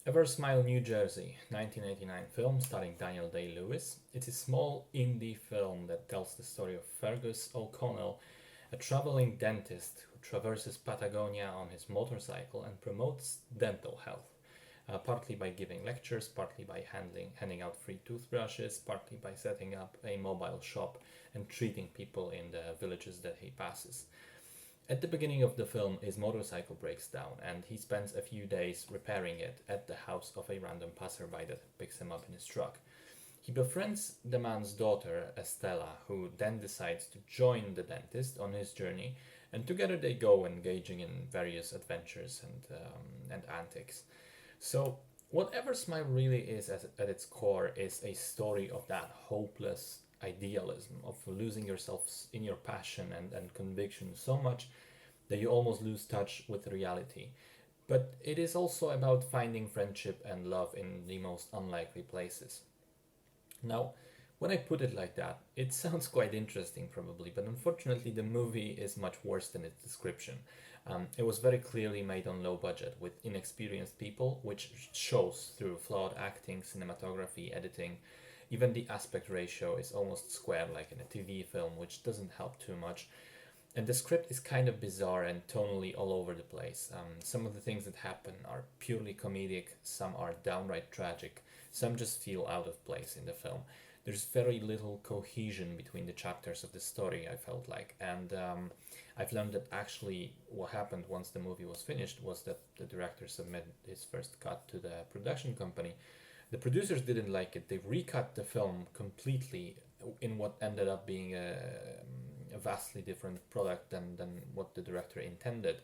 Eversmile New Jersey, 1989 film starring Daniel Day-Lewis. It's a small indie film that tells the story of Fergus O'Connell, a traveling dentist who traverses Patagonia on his motorcycle and promotes dental health, partly by giving lectures, partly by handing out free toothbrushes, partly by setting up a mobile shop and treating people in the villages that he passes. At the beginning of the film, his motorcycle breaks down and he spends a few days repairing it at the house of a random passerby that picks him up in his truck. He befriends the man's daughter, Estella, who then decides to join the dentist on his journey, and together they go engaging in various adventures and antics. So, what Eversmile really is at its core is a story of that hopeless idealism, of losing yourself in your passion and conviction so much that you almost lose touch with reality. But it is also about finding friendship and love in the most unlikely places. Now, when I put it like that, it sounds quite interesting probably, but unfortunately the movie is much worse than its description. It was very clearly made on low budget with inexperienced people, which shows through flawed acting, cinematography, editing. Even the aspect ratio is almost square like in a TV film, which doesn't help too much. And the script is kind of bizarre and tonally all over the place. Some of the things that happen are purely comedic, some are downright tragic, some just feel out of place in the film. There's very little cohesion between the chapters of the story, I felt like. And I've learned that actually what happened once the movie was finished was that the director submitted his first cut to the production company. The producers didn't like it. They recut the film completely in what ended up being a vastly different product than what the director intended,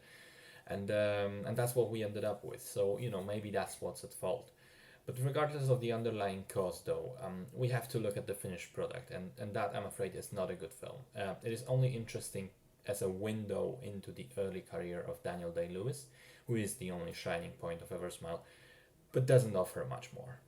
and that's what we ended up with. So maybe that's what's at fault. But regardless of the underlying cause, though, we have to look at the finished product, and that I'm afraid is not a good film. It is only interesting as a window into the early career of Daniel Day-Lewis, who is the only shining point of Eversmile, but doesn't offer much more.